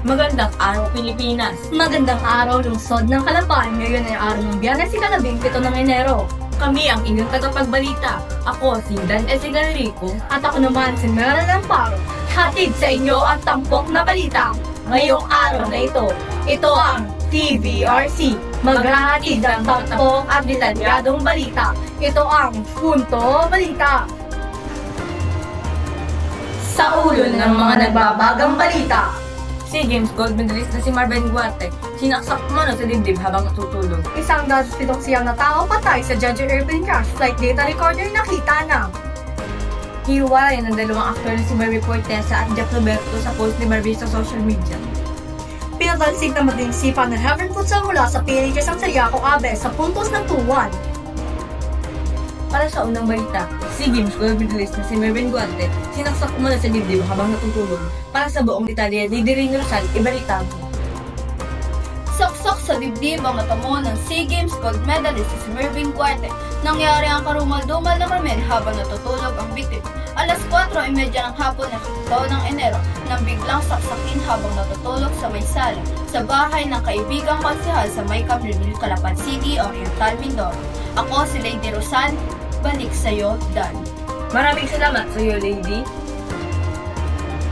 Magandang araw, Pilipinas! Magandang araw, lungsod ng Calapan. Ngayon ay araw ng Biyernes, ika-17 ng Enero. Kami ang inyong tagapagbalita. Ako si Dan Esigalrico. At ako naman si Meryl Amparo. Hatid sa inyo ang tampok na balita. Ngayong araw na ito ang TVRC. Maghahatid ng tampok at detalyadong balita. Ito ang Punto Balita. Sa ulo ng mga nagbabagang balita. Si Games gold medalist na si Marvin Guarte, sinaksak umano sa dibdib habang natutulog. Isang 7 siyang na tao patay sa Judge Airplane crash. Flight data recorder nakita na. Hiwalay ng dalawang aktor na si Barbie Fortesa at Jack Roberto sa post ni Barbie sa social media. Pinatalsik na madaling sipa ng Heaven Futsal mula sa PNHS ang Sariaco Abe sa puntos ng 2-1. Para sa unang balita, si Games gold medalist na si Marvin Guarte, sinaksak umano sa dibdib habang natutulog. Para sa buong detalye, ni Direne Rosal, ibalita mo. Saksok sa dibdib ang natamo ng SEA Games gold medalist si Marvin Guarte. Nangyari ang karumal-dumal na krimen habang natutulog ang biktima. Alas 4:30 ng hapon ng taon ng Enero nang biglang saksakin habang natutulog sa may sala sa bahay ng kaibigang konsehal sa May Camril, Calapan City, Oriental, Mindoro. Ako si Lady Rosal, balik sa'yo, Dan. Maraming salamat sa iyo, Lady.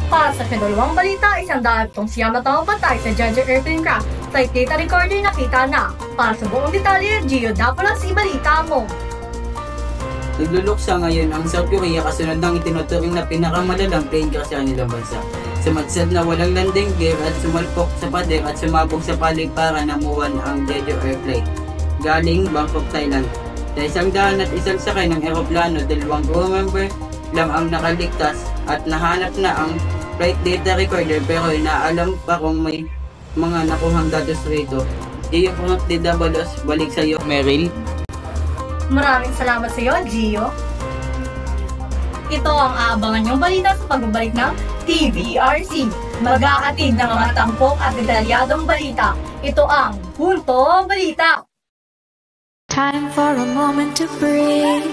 Para sa pinulawang balita, 100 siyang na tao patay sa Judge Airplane crash. Flight data recorder nakita na. Para sa buong detalye, Gio, dapat lang si balita mo. Nagluluksa ngayon ang South Korea kasunod ng itinuturing na pinakamalalang plane crash sa kanilang bansa. Sumadsad na walang landing gear at sumalpok sa pader at sumabog sa paligparan ng Muwan ang Jeju Airplane galing Bangkok, Thailand. Sa 101 sakay ng eroplano, 2 crew member lang ang nakaligtas at nahanap na ang flight data recorder pero inaalam pa kung may mga nakuhang datos rito. Iyo po ng DWS, balik sa iyo, Meryl. Maraming salamat sa iyo, Gio. Ito ang aabangan niyong balita sa pagbabalik ng TVRC. Maghahatid ng mga tampok at detalyadong balita. Ito ang Punto Balita. Time for a moment to breathe.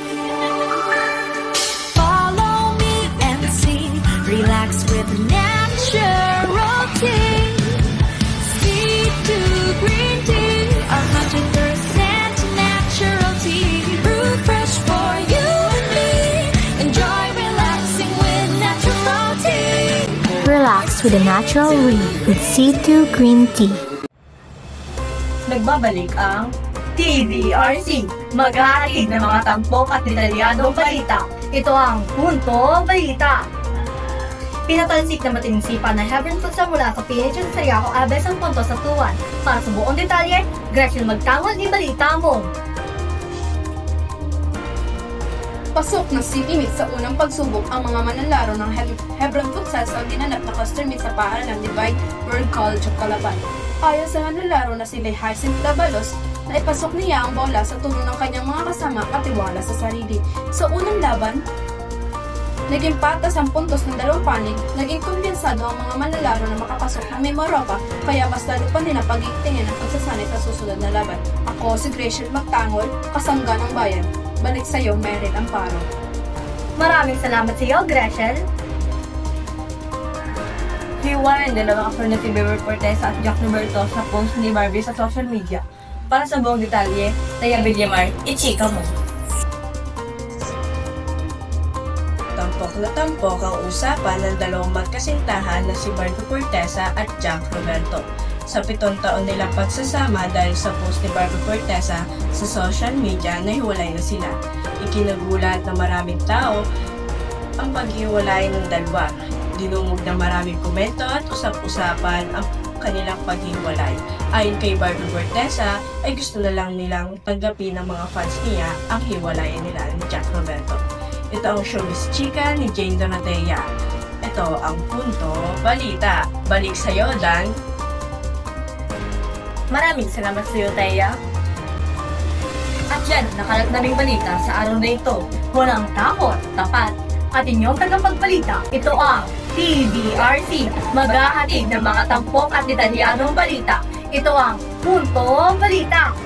Follow me and see. Relax with natural tea. C2 green tea. 100% natural tea. Brew fresh for you and me. Enjoy relaxing with natural tea. Relax with a natural read with C2 green tea. Nagbabalik ang TVRC. Maghahatid ng mga tampok at detalyadong balita. Ito ang Punto Balita. Pinatalsik na matinding sipa ng Heaven Futsal mula sa PNHS sa Sariaco Abe ang puntos sa 2-1. Para sa buong detalye, Gretchen Magtangol, ibalita mo. Pasok ng city meet sa unang pagsubok ang mga manlalaro ng Hebron Futsal sa ginanap na cluster meet sa paaralan ng Divine Word College of Calapan. Ayon sa manlalaro na si Hyacinth Dabalos, na ipasok niya ang bola sa tulong ng kanyang mga kasama at tiwala sa sarili. Sa unang laban, naging patas ang puntos ng dalawang panig, naging kumbensado ang mga manlalaro na makapasok ng may Maropa, kaya mas lalo pa nila pag-itingin ang pagsasanay sa susunod na laban. Ako si Gretchen Magtangol, kasangga ng bayan. Balik sa iyo, Meryl Amparo. Maraming salamat sa iyo, Gretchen. Hiwalay ng dalawang aktor na si Barbie Fortesa at Jack Roberto sa post ni Barbie sa social media. Para sa buong detalye, Taya Villamar, ichika mo. Tampok na tampok ang usapan ng dalawang magkasintahan na si Barbie Fortesa at Jack Roberto. Sa 7 taon nilang pagsasama dahil sa post ni Barbie Fortesa sa social media na hiwalay na sila. Ikinagulat na maraming tao ang paghiwalay ng dalawa. Dinungog na maraming komento at usap-usapan ang kanilang paghiwalay. Ayon kay Barbie Fortesa, ay gusto na lang nilang tanggapin ng mga fans niya ang hiwalayan nila ni Jack Roberto. Ito ang showbiz chika ni Jane Donatea. Ito ang Punto Balita. Balik sa'yo, Dan. Maraming salamat sa iyo, Taya. At yan, nakalat na ring balita sa araw na ito. Walang takot, tapat, at inyong tagapagbalita. Ito ang TVRC. Maghahatid ng mga tampok at detalyadong balita. Ito ang Punto Balita.